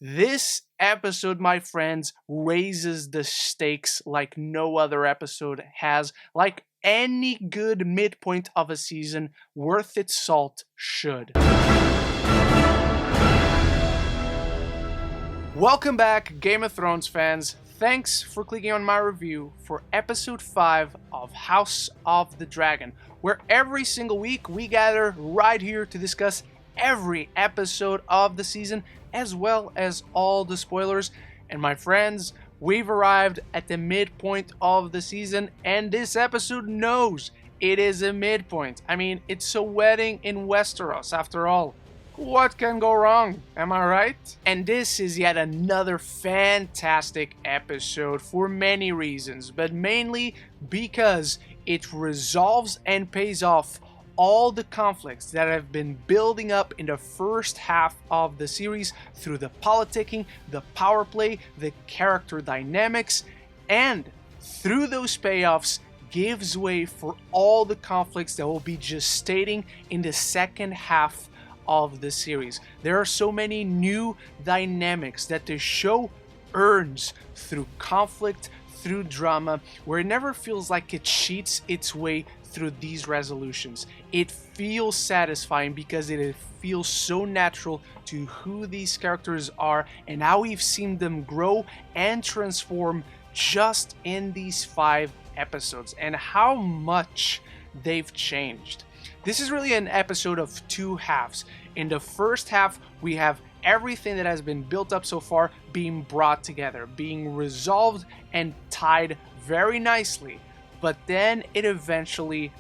This episode, my friends, raises the stakes like no other episode has, like any good midpoint of a season worth its salt should. Welcome back, Game of Thrones fans. Thanks for clicking on my review for episode 5 of House of the Dragon, where every single week we gather right here to discuss every episode of the season, as well as all the spoilers. And my friends, we've arrived at the midpoint of the season, and this episode knows it is a midpoint. I mean, it's a wedding in Westeros after all. What can go wrong? Am I right? And this is yet another fantastic episode for many reasons, but mainly because it resolves and pays off all the conflicts that have been building up in the first half of the series through the politicking, the power play, the character dynamics, and through those payoffs gives way for all the conflicts that will be gestating in the second half of the series. There are so many new dynamics that the show earns through conflict, through drama, where it never feels like it cheats its way through these resolutions. It feels satisfying because it feels so natural to who these characters are and how we've seen them grow and transform just in these 5 episodes, and how much they've changed. This is really an episode of 2 halves. In the first half, we have everything that has been built up so far being brought together, being resolved and tied very nicely, but then it eventually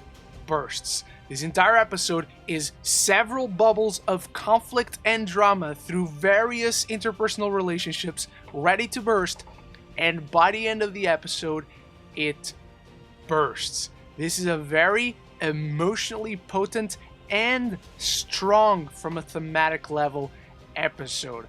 bursts. This entire episode is several bubbles of conflict and drama through various interpersonal relationships ready to burst, and by the end of the episode, it bursts. This is a very emotionally potent and strong from a thematic level episode,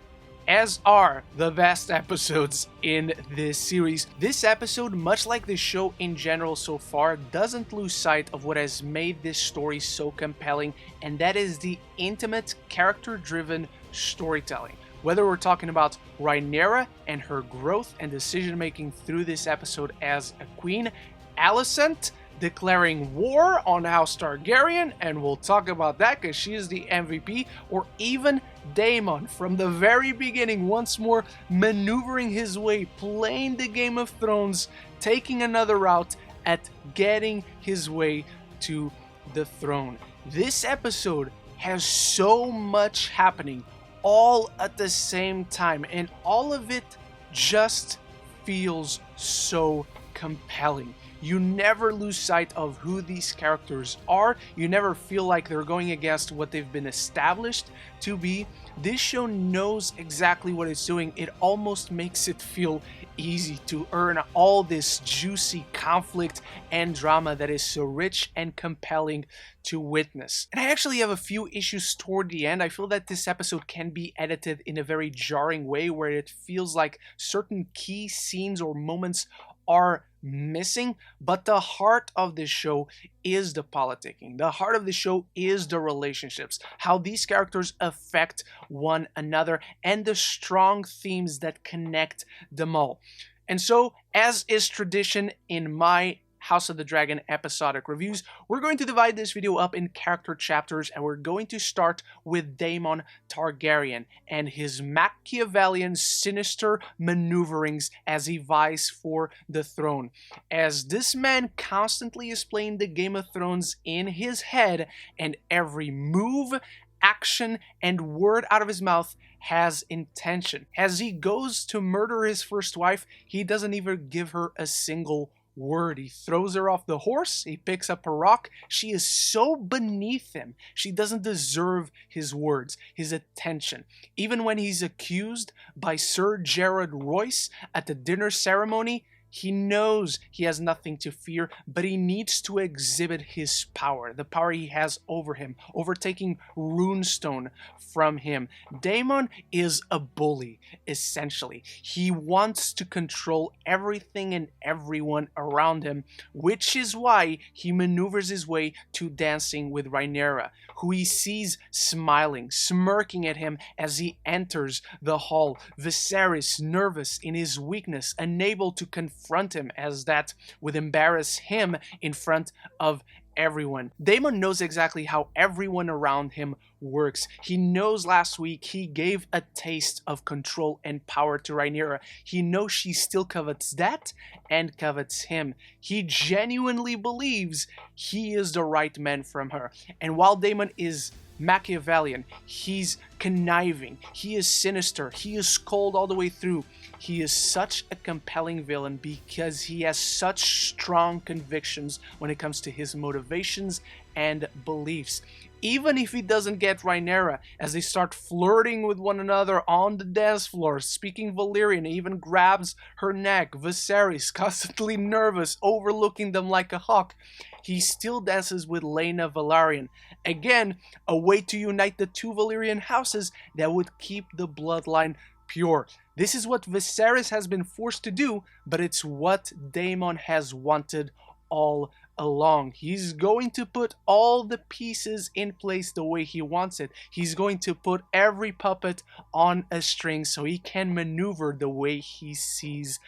as are the best episodes in this series. This episode, much like the show in general so far, doesn't lose sight of what has made this story so compelling, and that is the intimate, character-driven storytelling. Whether we're talking about Rhaenyra and her growth and decision-making through this episode as a queen, Alicent declaring war on House Targaryen, and we'll talk about that because she is the MVP, or even Daemon from the very beginning once more maneuvering his way, playing the Game of Thrones, taking another route at getting his way to the throne. This episode has so much happening all at the same time, and all of it just feels so compelling. You never lose sight of who these characters are. You never feel like they're going against what they've been established to be. This show knows exactly what it's doing. It almost makes it feel easy to earn all this juicy conflict and drama that is so rich and compelling to witness. And I actually have a few issues toward the end. I feel that this episode can be edited in a very jarring way where it feels like certain key scenes or moments are missing, but the heart of this show is the politicking. The heart of the show is the relationships, how these characters affect one another, and the strong themes that connect them all. And so, as is tradition in my House of the Dragon episodic reviews, we're going to divide this video up in character chapters, and we're going to start with Daemon Targaryen and his Machiavellian sinister maneuverings as he vies for the throne. As this man constantly is playing the Game of Thrones in his head, and every move, action, and word out of his mouth has intention. As he goes to murder his first wife, he doesn't even give her a single word. He throws her off the horse, he picks up a rock. She is so beneath him. She doesn't deserve his words, his attention. Even when he's accused by Sir Gerard Royce at the dinner ceremony, He knows he has nothing to fear, but he needs to exhibit his power, the power he has over him, overtaking Runestone from him. Daemon is a bully, essentially. He wants to control everything and everyone around him, which is why he maneuvers his way to dancing with Rhaenyra, who he sees smiling, smirking at him as he enters the hall. Viserys, nervous in his weakness, unable to confront him, as that would embarrass him in front of everyone. Daemon knows exactly how everyone around him works. He knows last week he gave a taste of control and power to Rhaenyra. He knows she still covets that and covets him. He genuinely believes he is the right man from her. And while Daemon is Machiavellian, he's conniving, he is sinister, he is cold all the way through. He is such a compelling villain because he has such strong convictions when it comes to his motivations and beliefs. Even if he doesn't get Rhaenyra, as they start flirting with one another on the dance floor, speaking Valyrian, even grabs her neck, Viserys, constantly nervous, overlooking them like a hawk, he still dances with Laena Velaryon. Again, a way to unite the two Valyrian houses that would keep the bloodline pure. This is what Viserys has been forced to do, but it's what Daemon has wanted all along. He's going to put all the pieces in place the way he wants it. He's going to put every puppet on a string so he can maneuver the way he sees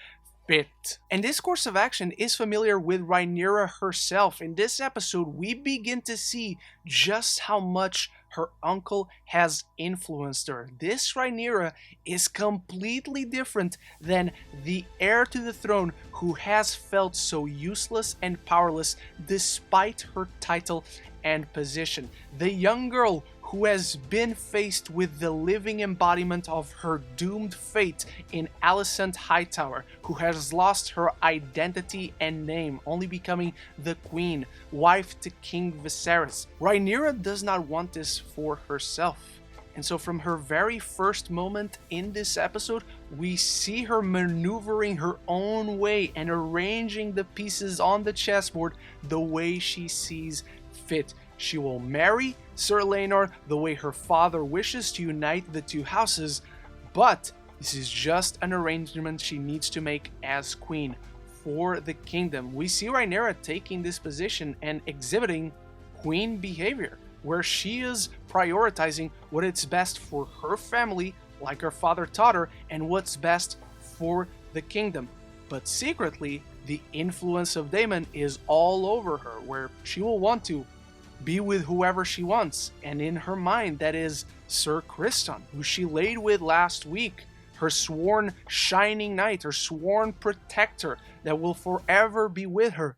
fit. And this course of action is familiar with Rhaenyra herself. In this episode, we begin to see just how much her uncle has influenced her. This Rhaenyra is completely different than the heir to the throne who has felt so useless and powerless despite her title and position. The young girl who has been faced with the living embodiment of her doomed fate in Alicent Hightower, who has lost her identity and name, only becoming the queen, wife to King Viserys. Rhaenyra does not want this for herself. And so from her very first moment in this episode, we see her maneuvering her own way and arranging the pieces on the chessboard the way she sees fit. She will marry Sir Laenor the way her father wishes to unite the two houses, but this is just an arrangement she needs to make as queen for the kingdom. We see Rhaenyra taking this position and exhibiting queen behavior, where she is prioritizing what is best for her family, like her father taught her, and what's best for the kingdom. But secretly, the influence of Daemon is all over her, where she will want to be with whoever she wants, and in her mind that is Sir Criston, who she laid with last week, her sworn shining knight, her sworn protector that will forever be with her.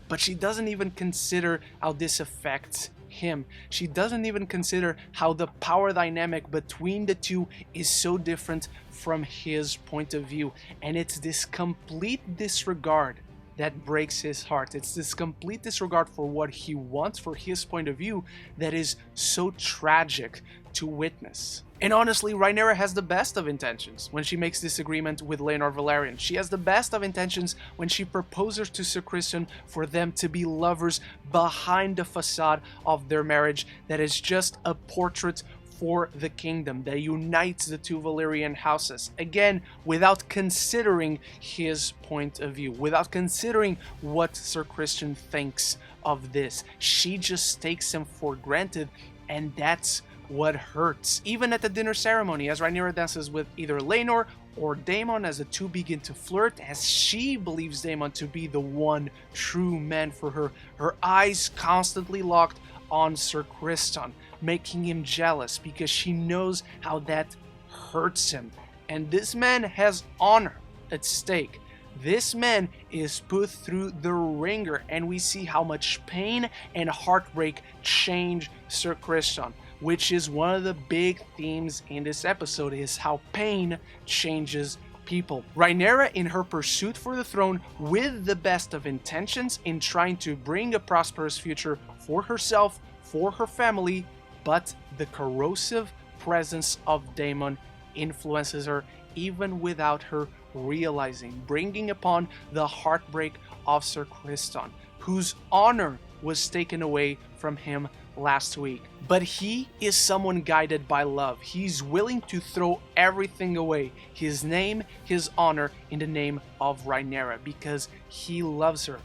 But she doesn't even consider how this affects him. She doesn't even consider how the power dynamic between the two is so different from his point of view, and it's this complete disregard that breaks his heart. It's this complete disregard for what he wants, for his point of view, that is so tragic to witness. And honestly, Rhaenyra has the best of intentions when she makes this agreement with Laenor Velaryon. She has the best of intentions when she proposes to Sir Criston for them to be lovers behind the facade of their marriage that is just a portrait for the kingdom that unites the two Valyrian houses. Again, without considering his point of view, without considering what Sir Criston thinks of this. She just takes him for granted, and that's what hurts. Even at the dinner ceremony, as Rhaenyra dances with either Laenor or Daemon, as the two begin to flirt, as she believes Daemon to be the one true man for her, her eyes constantly locked on Sir Criston, making him jealous because she knows how that hurts him. And this man has honor at stake. This man is put through the ringer, and we see how much pain and heartbreak change Sir Criston, which is one of the big themes in this episode, is how pain changes people. Rhaenyra, in her pursuit for the throne, with the best of intentions in trying to bring a prosperous future for herself, for her family, but the corrosive presence of Daemon influences her even without her realizing, bringing upon the heartbreak of Sir Criston, whose honor was taken away from him last week. But he is someone guided by love. He's willing to throw everything away, his name, his honor, in the name of Rhaenyra, because he loves her.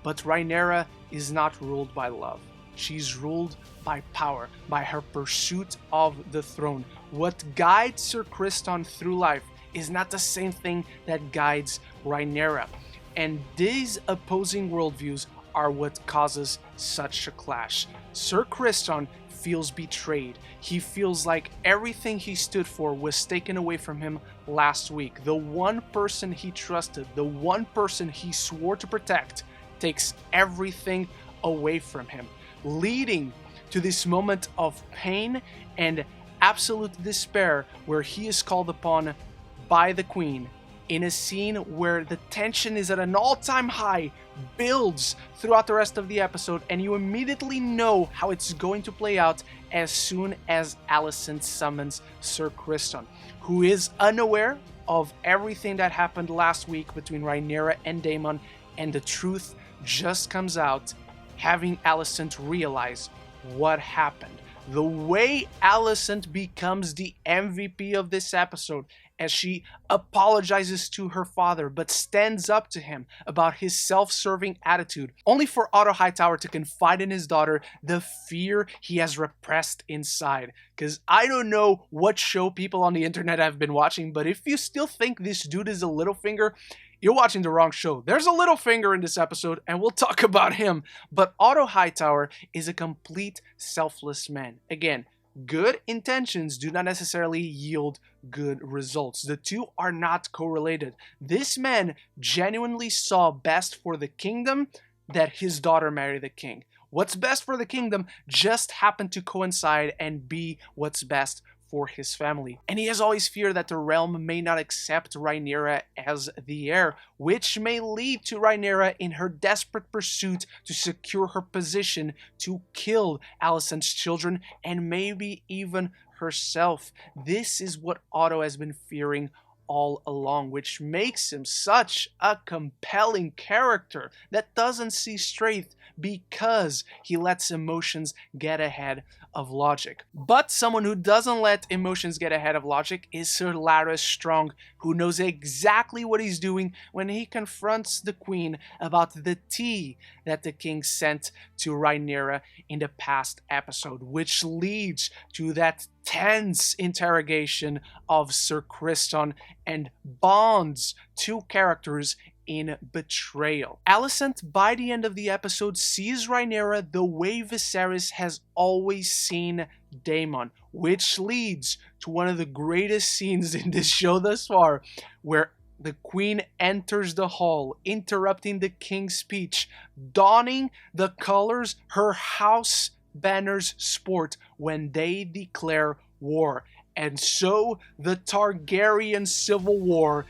But Rhaenyra is not ruled by love. She's ruled by power, by her pursuit of the throne. What guides Sir Criston through life is not the same thing that guides Rhaenyra. And these opposing worldviews are what causes such a clash. Sir Criston feels betrayed. He feels like everything he stood for was taken away from him last week. The one person he trusted, the one person he swore to protect, takes everything away from him, leading to this moment of pain and absolute despair where he is called upon by the Queen in a scene where the tension is at an all-time high, builds throughout the rest of the episode, and you immediately know how it's going to play out as soon as Alicent summons Sir Criston, who is unaware of everything that happened last week between Rhaenyra and Daemon, and the truth just comes out, having Alicent realize what happened. The way Alicent becomes the MVP of this episode, as she apologizes to her father but stands up to him about his self-serving attitude, only for Otto Hightower to confide in his daughter the fear he has repressed inside. Because I don't know what show people on the internet have been watching, but if you still think this dude is a Littlefinger, you're watching the wrong show. There's a Littlefinger in this episode, and we'll talk about him. But Otto Hightower is a complete selfless man. Again, good intentions do not necessarily yield good results. The two are not correlated. This man genuinely saw best for the kingdom that his daughter marry the king. What's best for the kingdom just happened to coincide and be what's best for his family. And he has always feared that the realm may not accept Rhaenyra as the heir, which may lead to Rhaenyra in her desperate pursuit to secure her position to kill Alicent's children and maybe even herself. This is what Otto has been fearing all along, which makes him such a compelling character that doesn't see straight because he lets emotions get ahead of logic. But someone who doesn't let emotions get ahead of logic is Sir Larys Strong, who knows exactly what he's doing when he confronts the Queen about the tea that the king sent to Rhaenyra in the past episode, which leads to that tense interrogation of Sir Criston and bonds two characters in betrayal. Alicent, by the end of the episode, sees Rhaenyra the way Viserys has always seen Daemon, which leads to one of the greatest scenes in this show thus far, where the Queen enters the hall, interrupting the king's speech, donning the colors her house banners sport when they declare war. And so the Targaryen civil war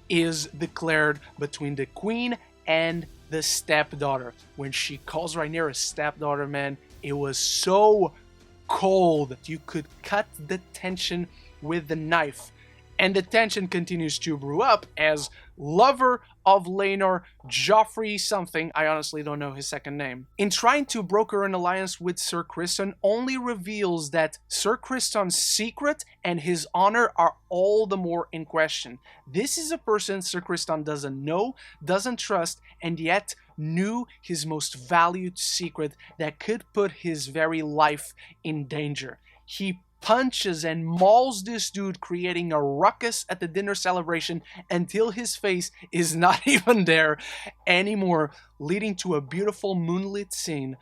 is declared between the Queen and the stepdaughter. When she calls Rhaenyra stepdaughter, man, it was so cold. You could cut the tension with the knife. And the tension continues to brew up as lover of Laenor, Joffrey something, I honestly don't know his second name, in trying to broker an alliance with Sir Criston, only reveals that Sir Criston's secret and his honor are all the more in question. This is a person Sir Criston doesn't know, doesn't trust, and yet knew his most valued secret that could put his very life in danger. He punches and mauls this dude, creating a ruckus at the dinner celebration until his face is not even there anymore, leading to a beautiful moonlit scene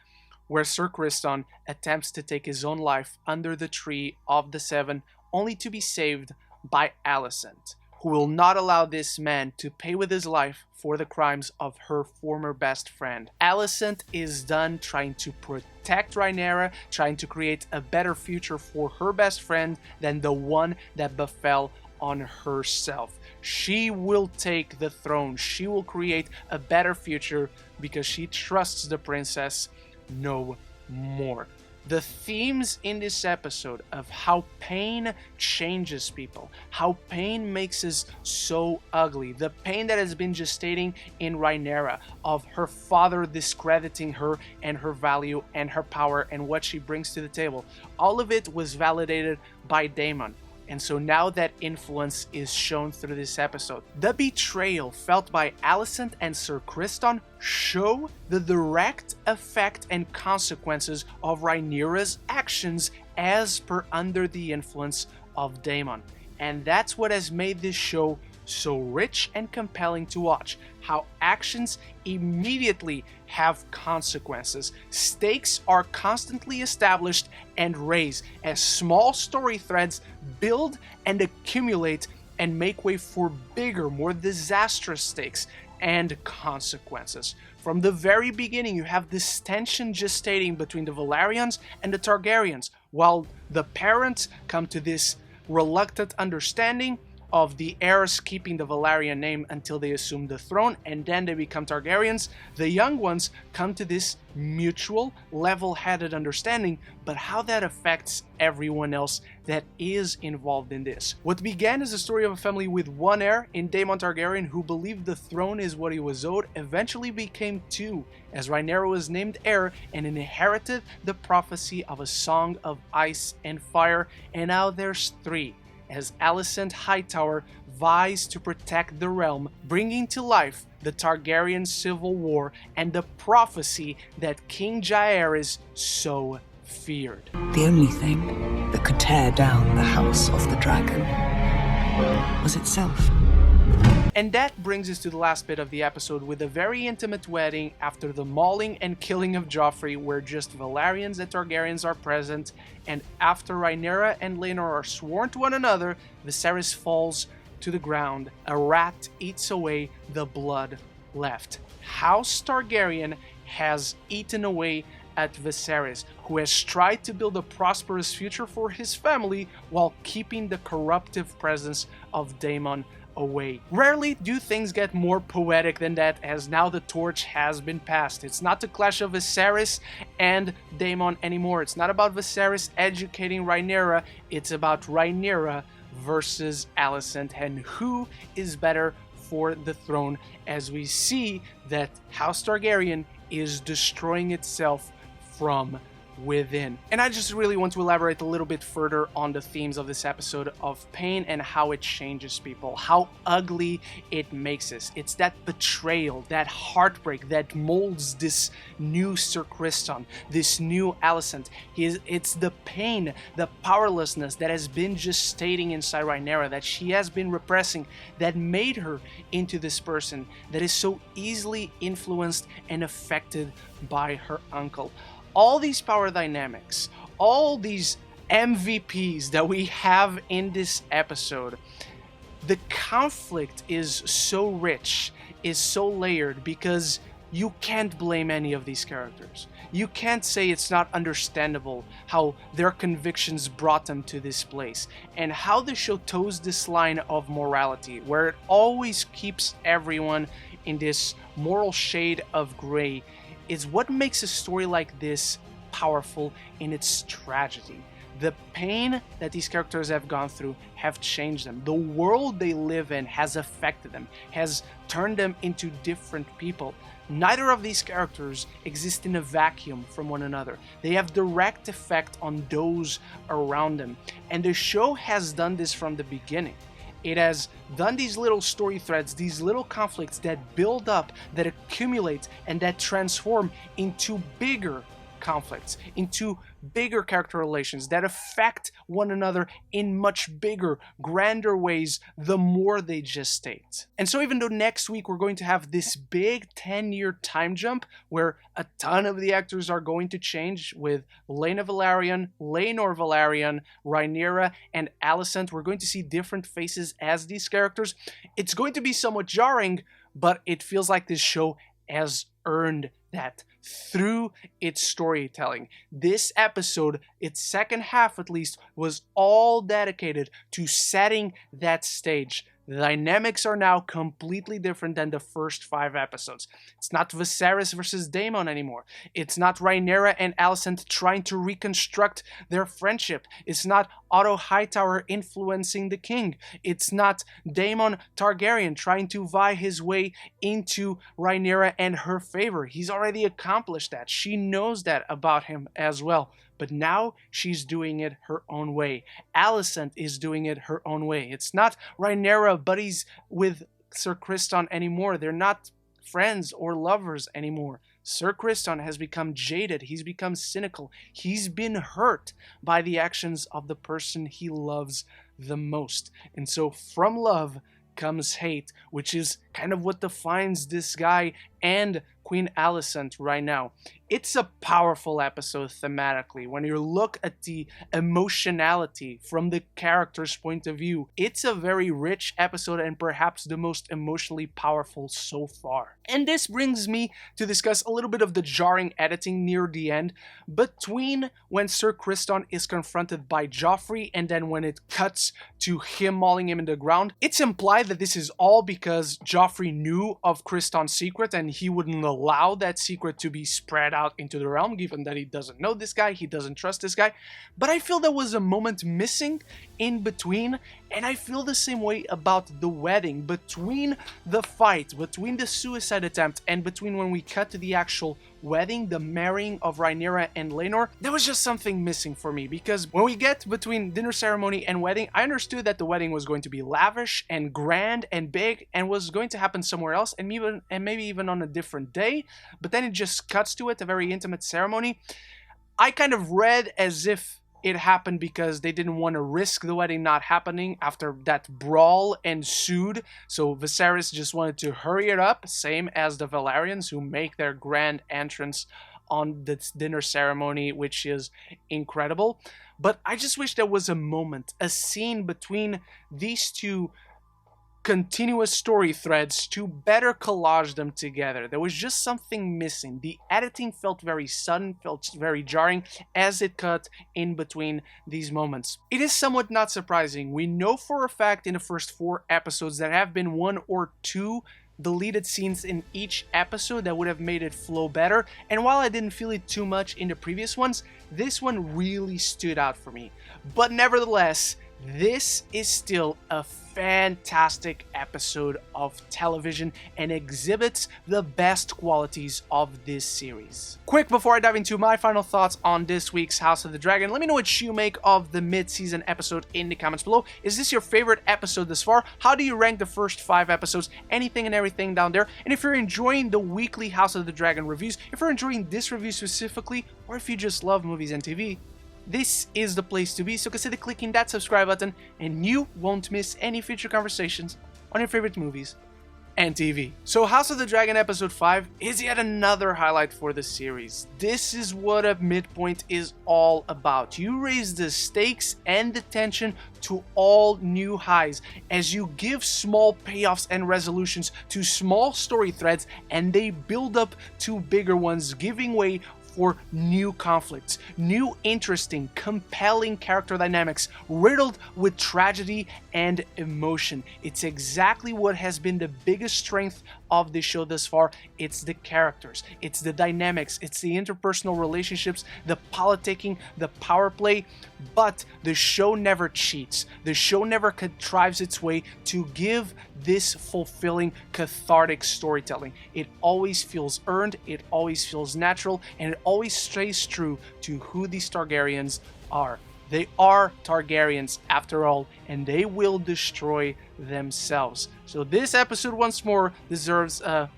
where Sir Criston attempts to take his own life under the Tree of the Seven, only to be saved by Alicent, who will not allow this man to pay with his life for the crimes of her former best friend. Alicent is done trying to protect Rhaenyra, trying to create a better future for her best friend than the one that befell on herself. She will take the throne. She will create a better future because she trusts the princess no more. The themes in this episode of how pain changes people, how pain makes us so ugly, the pain that has been gestating in Rhaenyra, of her father discrediting her and her value and her power and what she brings to the table, all of it was validated by Daemon. And so now that influence is shown through this episode. The betrayal felt by Alicent and Sir Criston show the direct effect and consequences of Rhaenyra's actions as per under the influence of Daemon. And that's what has made this show so rich and compelling to watch. How actions immediately have consequences. Stakes are constantly established and raised as small story threads build and accumulate and make way for bigger, more disastrous stakes and consequences. From the very beginning, you have this tension gestating between the Velaryons and the Targaryens, while the parents come to this reluctant understanding of the heirs keeping the Velaryon name until they assume the throne and then they become Targaryens. The young ones come to this mutual, level-headed understanding, but how that affects everyone else that is involved in this. What began as a story of a family with one heir in Daemon Targaryen who believed the throne is what he was owed eventually became two, as Rhaenyra was named heir and inherited the prophecy of a song of ice and fire, and now there's three, as Alicent Hightower vies to protect the realm, bringing to life the Targaryen civil war and the prophecy that King Jaehaerys so feared. The only thing that could tear down the House of the Dragon was itself. And that brings us to the last bit of the episode with a very intimate wedding after the mauling and killing of Joffrey, where just Velaryons and Targaryens are present, and after Rhaenyra and Laenor are sworn to one another, Viserys falls to the ground. A rat eats away the blood left. House Targaryen has eaten away at Viserys, who has tried to build a prosperous future for his family while keeping the corruptive presence of Daemon away. Rarely do things get more poetic than that, as now the torch has been passed. It's not the clash of Viserys and Daemon anymore. It's not about Viserys educating Rhaenyra. It's about Rhaenyra versus Alicent and who is better for the throne, as we see that House Targaryen is destroying itself from within. And I just really want to elaborate a little bit further on the themes of this episode of pain and how it changes people, how ugly it makes us. It's that betrayal, that heartbreak that molds this new Sir Criston, this new Alicent. It's the pain, the powerlessness that has been gestating inside Rhaenyra, that she has been repressing, that made her into this person that is so easily influenced and affected by her uncle. All these power dynamics, all these MVPs that we have in this episode, the conflict is so rich, is so layered, because you can't blame any of these characters. You can't say it's not understandable how their convictions brought them to this place, and how the show toes this line of morality, where it always keeps everyone in this moral shade of gray, is what makes a story like this powerful in its tragedy. The pain that these characters have gone through have changed them. The world they live in has affected them, has turned them into different people. Neither of these characters exist in a vacuum from one another. They have direct effect on those around them. And the show has done this from the beginning. It has done these little story threads, these little conflicts that build up, that accumulate, and that transform into bigger conflicts, into bigger character relations that affect one another in much bigger, grander ways the more they gestate. And so even though next week we're going to have this big 10-year time jump where a ton of the actors are going to change with Laena Velaryon, Laenor Velaryon, Rhaenyra, and Alicent, we're going to see different faces as these characters. It's going to be somewhat jarring, but it feels like this show has earned that through its storytelling. This episode, its second half at least, was all dedicated to setting that stage. The dynamics are now completely different than the first 5 episodes. It's not Viserys versus Daemon anymore. It's not Rhaenyra and Alicent trying to reconstruct their friendship. It's not Otto Hightower influencing the king. It's not Daemon Targaryen trying to vie his way into Rhaenyra and her favor. He's already accomplished that. She knows that about him as well. But now she's doing it her own way. Alicent is doing it her own way. It's not Rhaenyra buddies with Sir Criston anymore. They're not friends or lovers anymore. Sir Criston has become jaded. He's become cynical. He's been hurt by the actions of the person he loves the most. And so from love comes hate, which is kind of what defines this guy and Queen Alicent right now. It's a powerful episode thematically. When you look at the emotionality from the character's point of view, it's a very rich episode and perhaps the most emotionally powerful so far. And this brings me to discuss a little bit of the jarring editing near the end between when Sir Criston is confronted by Joffrey and then when it cuts to him mauling him in the ground. It's implied that this is all because Joffrey knew of Criston's secret and he wouldn't allow that secret to be spread out into the realm, given that he doesn't know this guy, he doesn't trust this guy. But I feel there was a moment missing in between, and I feel the same way about the wedding. Between the fight, between the suicide attempt, and between when we cut to the actual wedding, the marrying of Rhaenyra and Laenor, there was just something missing for me, because when we get between dinner ceremony and wedding, I understood that the wedding was going to be lavish and grand and big and was going to happen somewhere else and maybe even on a different day, but then it just cuts to it, a very intimate ceremony. I kind of read as if it happened because they didn't want to risk the wedding not happening after that brawl ensued. So Viserys just wanted to hurry it up, same as the Velaryons, who make their grand entrance on this dinner ceremony, which is incredible. But I just wish there was a moment, a scene between these two continuous story threads to better collage them together. There was just something missing. The editing felt very sudden, felt very jarring as it cut in between these moments. It is somewhat not surprising. We know for a fact in the first 4 episodes there have been 1 or 2 deleted scenes in each episode that would have made it flow better, and while I didn't feel it too much in the previous ones, this one really stood out for me. But nevertheless, this is still a fantastic episode of television and exhibits the best qualities of this series. Quick, before I dive into my final thoughts on this week's House of the Dragon, let me know what you make of the mid-season episode in the comments below. Is this your favorite episode thus far? How do you rank the first 5 episodes? Anything and everything down there. And if you're enjoying the weekly House of the Dragon reviews, if you're enjoying this review specifically, or if you just love movies and TV, this is the place to be, so consider clicking that subscribe button and you won't miss any future conversations on your favorite movies and TV. So House of the Dragon episode 5 is yet another highlight for the series. This is what a midpoint is all about. You raise the stakes and the tension to all new highs as you give small payoffs and resolutions to small story threads, and they build up to bigger ones, giving way for new conflicts, new interesting, compelling character dynamics, riddled with tragedy and emotion. It's exactly what has been the biggest strength of the show thus far. It's the characters, it's the dynamics, it's the interpersonal relationships, the politicking, the power play, but the show never cheats. The show never contrives its way to give this fulfilling, cathartic storytelling. It always feels earned, it always feels natural, and it always stays true to who these Targaryens are. They are Targaryens after all, and they will destroy themselves. So this episode once more deserves a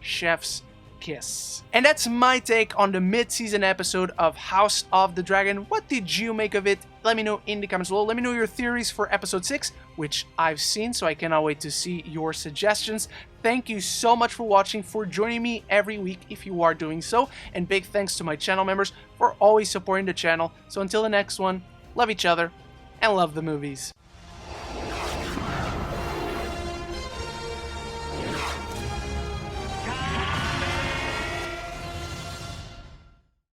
chef's kiss. And that's my take on the mid-season episode of House of the Dragon. What did you make of it? Let me know in the comments below. Let me know your theories for episode 6, which I've seen, so I cannot wait to see your suggestions. Thank you so much for watching, for joining me every week if you are doing so, and big thanks to my channel members for always supporting the channel. So until the next one, love each other and love the movies.